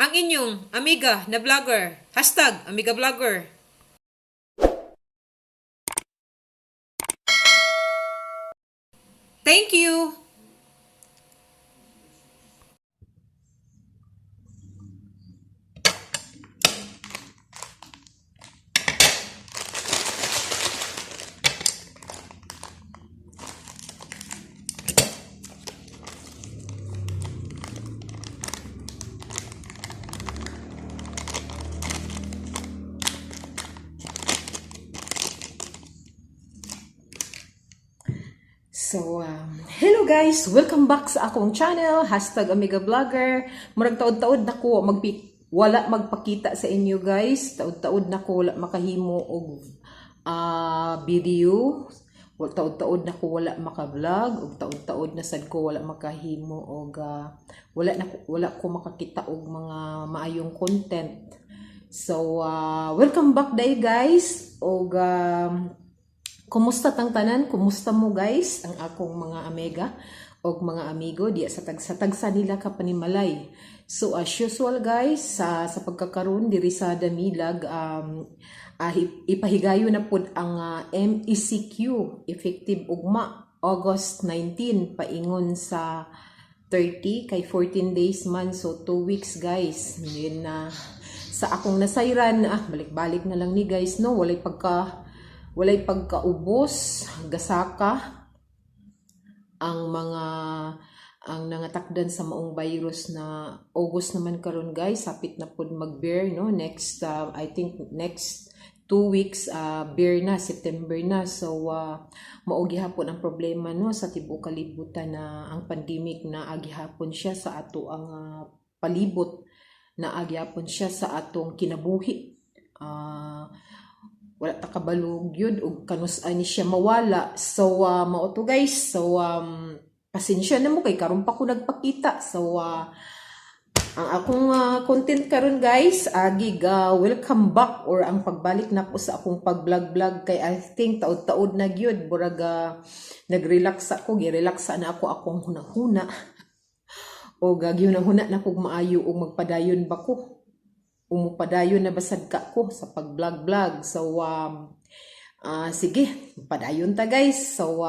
ang inyong amiga na vlogger. Hashtag amiga vlogger. Thank you! So, hello guys! Welcome back sa akong channel, hashtag Amiga Vlogger. Murag taod-taod na ko, wala magpakita sa inyo guys. Taod-taod na ko, wala makahimo og video. Taod-taod na ko, wala maka-vlog. Og taod-taod na sad ko, wala makahimo og wala ko makakita og mga maayong content. So, welcome back day guys. Og kumusta tang tanan? Kumusta mo guys? Ang akong mga amiga o mga amigo diya sa tagsa nila kapanimalay. So as usual guys, sa pagkakaroon diri sa Damilag, ipahigayo na pud ang MECQ effective ugma August 19 paingon sa 30 kay 14 days man, so 2 weeks guys. Yun na sa akong nasayran, balik-balik na lang ni guys, no, walay pagkaubos, gasaka ang nangatakdan sa maong virus na August naman karon guys, sapit na pud mag-bear, no, next I think next 2 weeks bear na, September na. So mao gihapon ang problema, no, sa tibuok kalibutan na ang pandemic na agihapon siya sa ato ang palibot, na agyapon siya sa atong kinabuhi. Wala ta kabalog yun og kanus-an ni siya mawala. So mao to guys. So pasensya na mo kay karon pa ko nagpakita. So ang akong content karon guys, welcome back or ang pagbalik na ko sa akong pag-vlog kay I think taod-taod na gyud burag nag-relax ako, gi-relax na ako akong hunahuna. O gyunahuna na kog maayo og magpadayon ba ko. Umupadayon na basad ka ko sa pag-vlog. So, sige, padayon ta guys. So,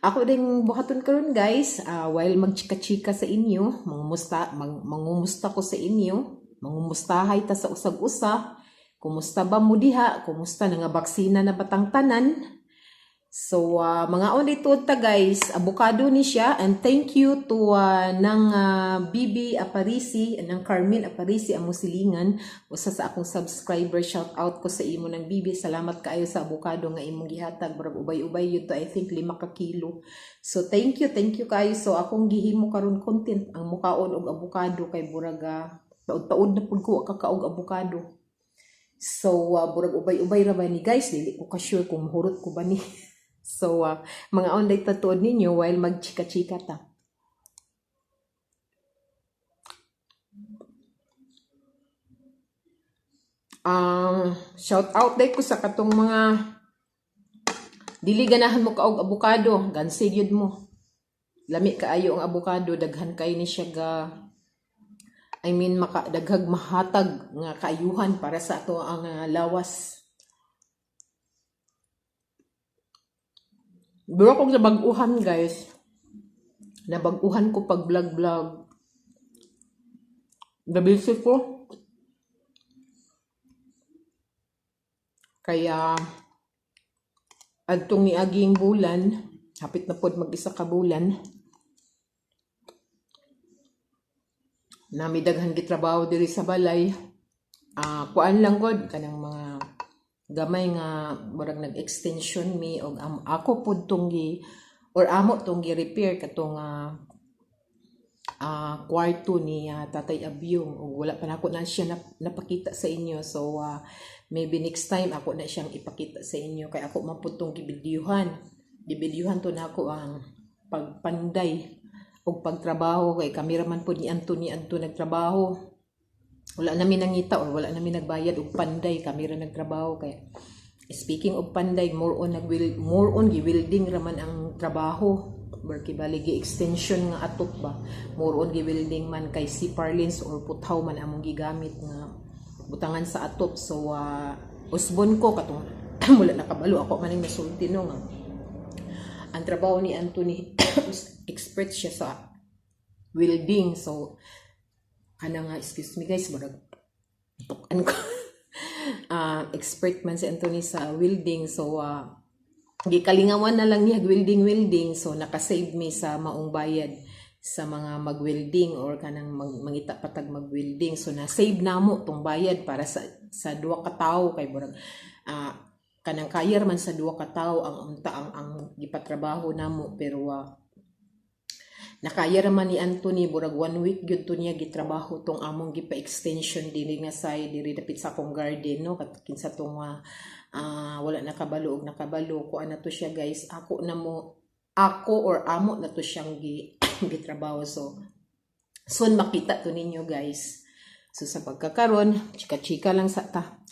ako din buhaton karon guys, while magchika-chika sa inyo, mangumusta ko sa inyo, mangumustahay ta sa usag-usa, kumusta ba mo diha, kumusta na nga baksina na batang tanan. So, mga on ito ta guys, abukado ni siya, and thank you to ng Bibi Aparisi, ng Carmen Aparisi ang musilingan, usa sa akong subscriber. Shout out ko sa imo ng Bibi, salamat kaayo sa abukado nga imong gihatag, burag ubay-ubay yun to, I think 5 ka kilo. So, thank you kaayo. So, akong gihimo karon content, ang mukaon og abukado kay burag taod-taod na pud ko kakaog abukado. So, burag ubay-ubay ra ba ni guys, dili ko ka-sure kung hurot ko ba ni. So, mga online tatuod ninyo while magchika-chika ta. Shout out day ko sa katong mga dili ganahan mo kaog abukado, gansigyod mo. Lami kaayo ang abukado, daghan kay ni siya daghag mahatag nga kaayuhan para sa ato ang lawas. Buro kong nabaguhan guys. Nabaguhan ko pag vlog. Nabisi ko. Kaya adtong niaging bulan, hapit na pod mag-isa ka bulan, namidaghan gitrabaho diri sa balay. Kuan lang god kanang mga gamay nga murag nag-extension mi og ako pud amo tong gi-repair katong kwarto ni Tatay Abyong, og wala pa nako na siya napakita sa inyo. So maybe next time ako na siyang ipakita sa inyo kay ako man pud tong gibidyuhan to nako ang pagpanday og pagtrabaho kay kameraman pud ni Anthony nagtrabaho. Wala namin nangita or wala namin nagbayad og panday, kami ra nagtrabaho. Kay speaking of panday, more on gi-welding raman ang trabaho. baligi extension nga atop ba more on gi-welding man kay si parlins or puthaw man among gigamit nga butangan sa atop. So usbon ko katong wala nakabalo ako maning nasulti no nga ang trabaho ni Anthony expert siya sa welding. So kana nga excuse me guys barag tukan ko expert man si Anthony sa welding. So gikalingawan na lang niya welding. So nakasave me sa maong bayad sa mga mag-welding or kanang mangita patag mag-welding. So na-save namo tong bayad para sa duwa ka tawo kay burag kanang kayar man sa duwa ka tawo ang gipatrabaho namo. Pero nakaya man ni Anthony burag 1 week gyud to niya gitrabaho tong among gipa-extension diri nga side diri dapit sa akong garden no kinsa tong wala nakabalo og nakabalo ko ana to siya guys. Ako or amo na to siyang gitrabaho. So soon makita to ninyo guys. So sa pagkakaron chika-chika lang sa ta.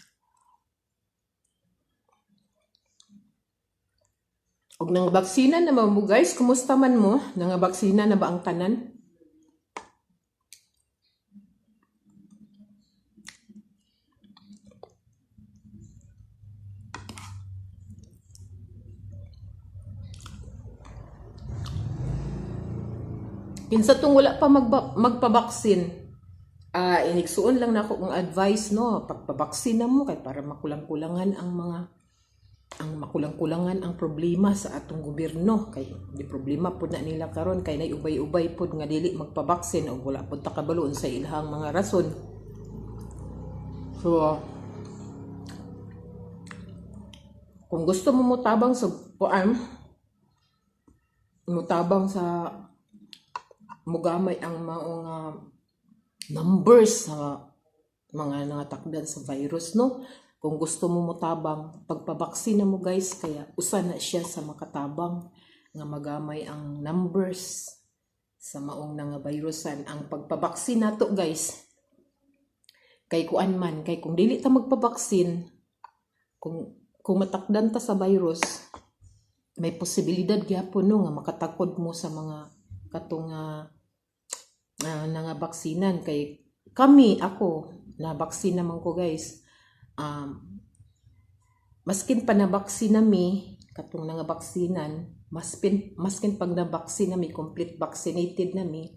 Og nang baksina na mo guys, kumusta man mo? Nang baksina na ba ang tanan? Kinsa tong wala pa magpabaksin. Inigsuon lang nako kung advice no, pagpabaksin na mo kay para makulang-kulangan ang problema sa atong gobyerno. Kay di problema pud na nila karon kay nay ubay-ubay pud nga dili magpabaksin og wala pud takabaloon sa ilahang mga rason. So kung gusto mo mutabang sa mutabang sa mugamay ang maong numbers sa mga nangatakdan sa virus no. Kung gusto mo mutabang, pagpabaksin na mo guys, kaya usa na siya sa makatabang nga magamay ang numbers sa maong nga virusan. Ang pagpabaksin nato guys, kay kuan man, kay kung dili ta magpabaksin, kung matakdan ta sa virus, may posibilidad gyapon no nga makatakod mo sa mga katong nga baksinan. Kay ako na baksin naman ko guys. Maskin pa nabaksin nami katong nga baksinan, maskin pag nabaksin nami complete vaccinated nami,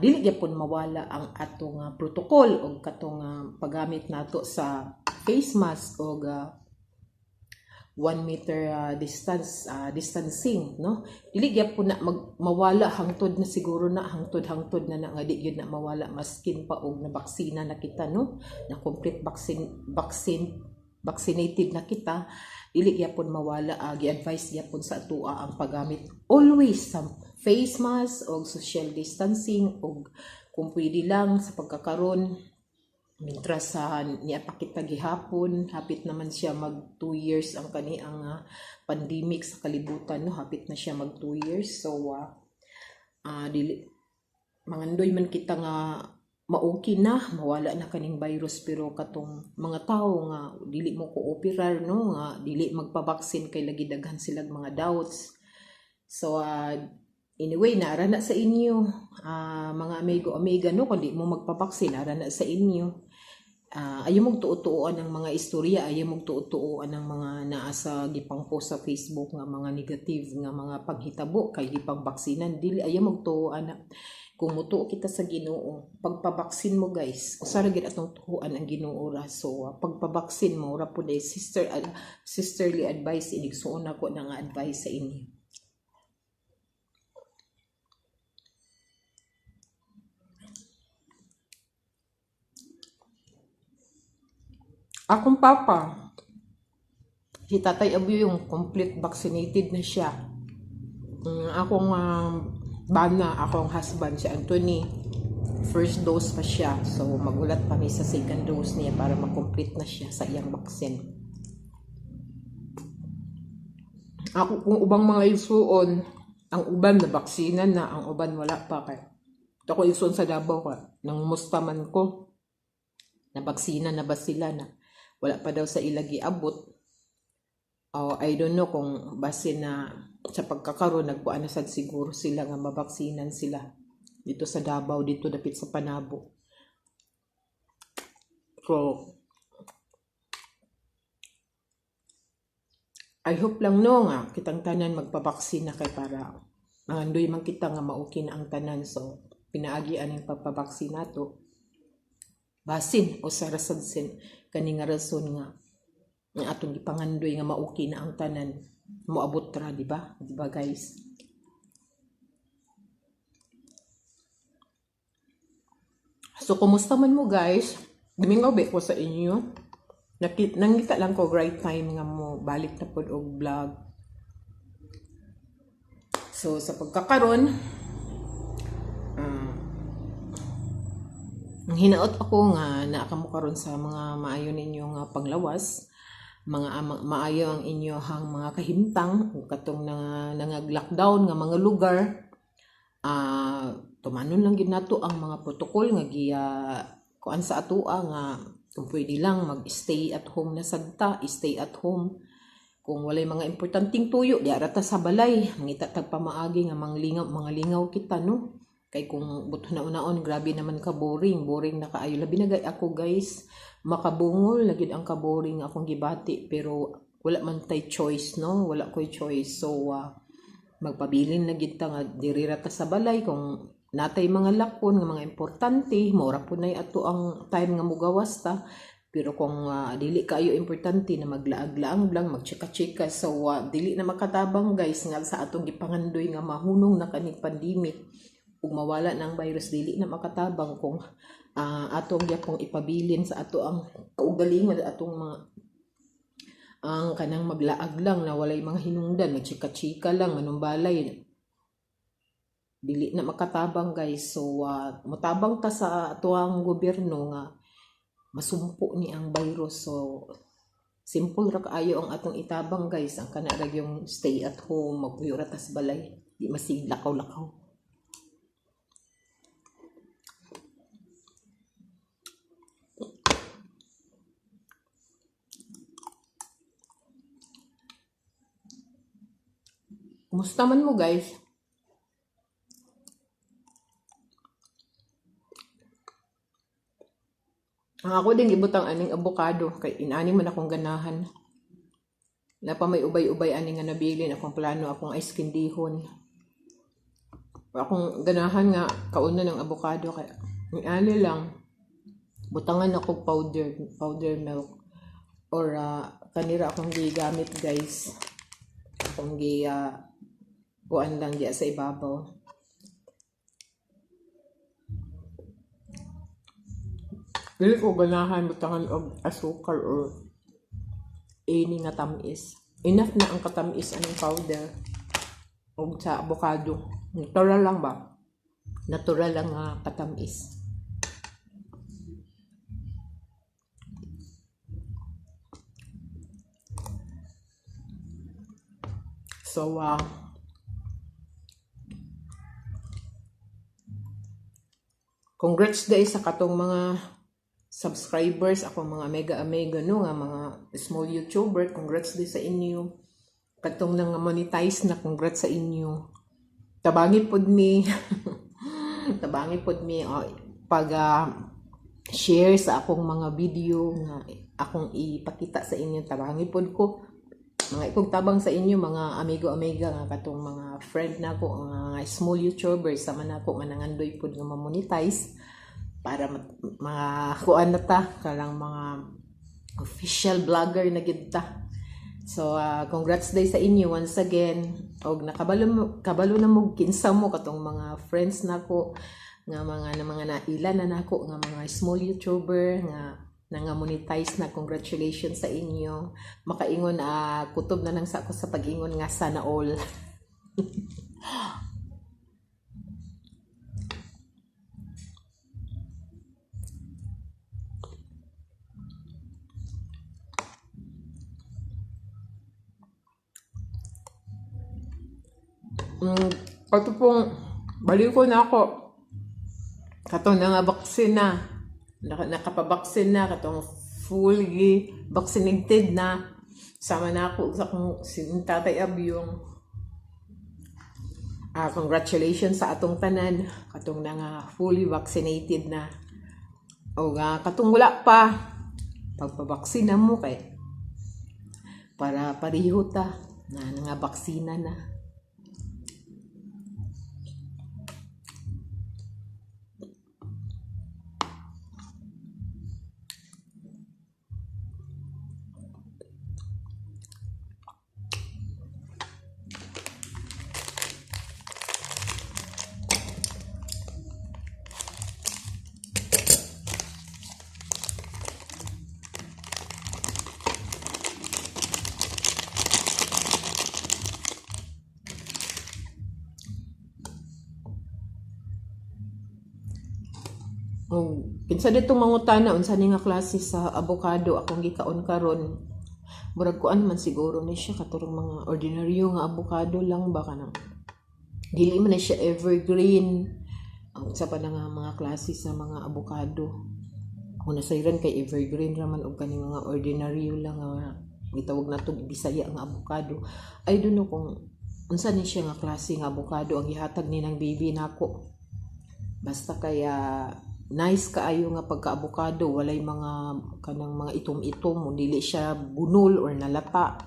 dili gyapon mawala ang atong protocol og katong paggamit nato sa face mask og 1 meter distancing no. Dili gyapon na mawala hangtod na siguro na hangtod na nga di gyud na mawala maskin pa og nabaksina na kita no, na complete vaccinated na kita, dili gyapon mawala. Gi-advise gyapon sa atoa ang paggamit always sa face mask og social distancing og kung pwede lang sa pagkakaron Mintras niya pakita gihapon, hapit naman siya mag 2 years ang kaniang pandemic sa kalibutan, no? Hapit na siya mag 2 years. So, dili, mangandoy man kita nga maoki na, mawala na kaning virus, pero katong mga tao nga dili mo kooperar, no? Nga dili magpabaksin kay lagi daghan silang mga doubts. So, anyway, naara na sa inyo, mga amigo-amiga, no? Kung di mo magpabaksin, naara na sa inyo. Ayaw mong tuutuan ng mga istorya, ayaw mong tuutuan ng mga naasa gipang post sa Facebook nga mga negative nga mga paghitabo kay gipang baksinan. Dili ayaw mong tuuan na kung mutuo kita sa Ginoo, pagpabaksin mo guys, usara gid atong tuhuan ang Ginoo ra. So pagpabaksin mo ra pud sisterly advice, inigsuon ako na nga advice sa inyo. Akong papa, si Tatay Abyo yung complete vaccinated na siya. Akong bana, akong husband, si Anthony, first dose pa siya. So magulat kami sa second dose niya para mag-complete na siya sa iyang vaccine. Ako kung ubang mga isuon, ang uban na baksina na, ang uban wala pa kay. Ako isuon sa Davao ka, nang mustaman ko, na baksina na ba sila na. Wala pa daw sa ilagi abot. I don't know kung base na sa pagkakaroon nagbuan na sad siguro sila nga mabaksinan sila dito sa Davao, dito dapit sa Panabo. So I hope lang no nga kitang tanan magpabaksin na kay para mangandoy man kita nga maukin ang tanan. So pinaagian ang pagpabaksin nato basin o sa rason kani nga rason nga atong ipangandoy nga mauki na ang tanan moabot ra, di ba guys? So kumusta man mo guys? Domingo ba ko sa inyo? Nangita lang ko right time nga mo balik na pod og vlog. So sa pagkakaron ang hinaot ako nga naa kamo karon sa mga maayo ninyo nga panglawas, mga maayo ang inyohang mga kahimtang katong nangag-lockdown nga mga lugar. Tumanon lang gid nato ang mga protocol nga giya kuan sa atoa nga kung pwede lang mag-stay at home na sagta, stay at home. Kung walay mga importanteng tuyo, di arata sa balay, mangita tag pamaagi nga mga lingaw kita no. Kay kung buto na unaon, grabe naman ka boring na kaayo. Labi na ako guys, makabungol lagid ang kaboring akong gibati pero wala man tay choice no, wala ko'y choice. So magpabilin na gid ta nga diri ra ta sa balay kung natay mga lakon nga mga importante, mora po na ato ang time nga mugawas ta. Pero kung dili kayo importante na maglaag-laang lang, magchika-chika, so dili na makatabang guys nga sa atong gipangandoy nga mahunong na kaning pandemic ug mawala ng virus, dili na makatabang kung atong gyapong ipabilin sa ato ang kaugalingon atong mga ang kanang maglaag lang na walay mga hinungdan, magchika-chika lang, manumbalay. Dili na makatabang guys. So motabang ta sa ato ang gobyerno nga masumpo ni ang virus. So simple ra kaayo ang atong itabang guys. Ang kana ra yung stay at home, magpuyo ra ta sa balay, di masidlakaw-lakaw. Kumusta man mo guys? Ang ako din ibutang aning avocado kay inani man akong ganahan. Na pa may ubay-ubay aning nga nabilin akong plano akong ice candyhon. Akong ganahan nga kauna ng avocado kay ani lang butangan ako powder milk or kanira akong gigamit guys. Akong kuan lang diya sa ibabaw. Dili ko ganahan butangan og asukar or any nga tamis. Enough na ang katamis aning powder og sa avocado. Natural lang ba? Natural lang nga katamis. So congrats day sa katong mga subscribers, ako mga mega no nga mga small YouTuber, congrats day sa inyo. Katong nang monetize na, congrats sa inyo. Tabangi pod mi. Tabangi pod mi pag share sa akong mga video nga akong ipakita sa inyo. Tabangi pod ko. Mga ikog tabang sa inyo mga amigo-amiga nga katong mga friend na ko, mga small YouTubers sama na ko nga nangandoy pod nga ma-monetize para mga kuan na ta kalang mga official vlogger na gid ta. So congrats day sa inyo once again. Og kabalo na mo kinsa mo katong mga friends nako nga mga nailan na nako nga mga small YouTuber nga monetize na. Congratulations sa inyo. Makaingon kutob na nang sa ako sa pag-ingon nga sana all. Kato pong baliw ko na ako. Katong nangabaksin na. Nakapabaksin na. Katong fully vaccinated na. sama na ako sa kong si Tatay Abyong. Congratulations sa atong tanan katong na nga fully vaccinated na. O nga katong wala pa pagpabaksina mo kay para pariho ta na nga baksina na. Oh, kinsa dito mangutana unsa ni nga klase sa avocado akong gikaon karon. Murag kuan man siguro ni siya katurong mga ordinaryo nga avocado lang ba kanang dili man na siya evergreen. Ang sa pa na nga mga klase sa mga avocado. Kung nasayran kay evergreen raman og kani mga ordinaryo lang nga gitawag nato Bisaya nga avocado. I don't know kung unsa ni siya nga klase nga avocado ang gihatag ni ng baby nako. Basta kaya nice kaayo nga pagka-avocado, walay mga kanang mga itom-itom, dili siya bunol or nalata.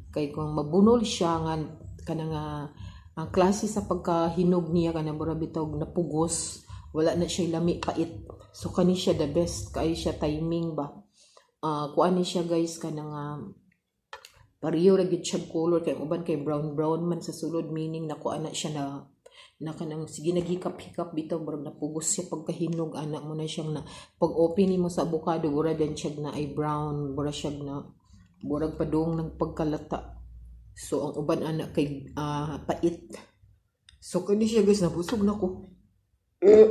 Kay kung mabunol siya nga kanang ang klase sa pagkahinog niya kanang mura bitog napugos, wala na siya lami pait. So kani siya the best kay siya timing ba. Kuan ni siya guys kanang pareho ra gyud siya color kay uban kay brown man sa sulod meaning nakuha na siya na kanang sige naghikap-hikap bitaw murag napugos siya pagkahinog anak mo na siyang na pag open nimo sa avocado mura din siya na ay brown mura siya na murag padung ng pagkalata. So ang uban anak kay pait. So kani siya guys nabusog na ko.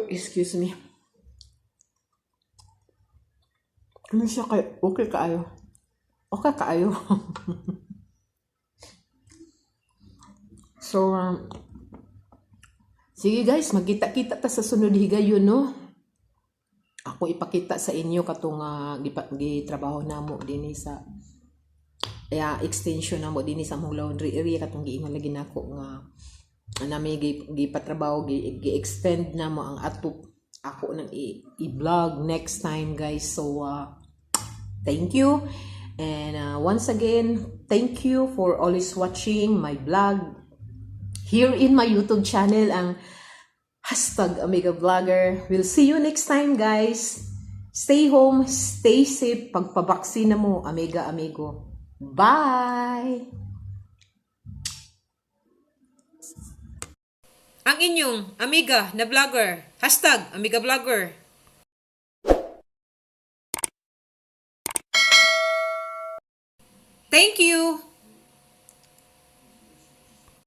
Excuse me. Kani siya kay okay kaayo. Okay kaayo. So sige guys, magkita-kita ta sa sunod higayon no. Ako ipakita sa inyo katong gitrabaho namo dinhi sa extension namo dinhi sa among laundry area katong giingon lagi nako nga nami gipatrabaho gi-extend namo ang ako nang i-vlog next time guys. So thank you and once again thank you for always watching my vlog here in my YouTube channel, ang #Amiga Vlogger. We'll see you next time, guys. Stay home, stay safe. Pagpabaksina mo, amiga, amigo. Bye! Ang inyong amiga na vlogger. #Amiga Vlogger. Thank you!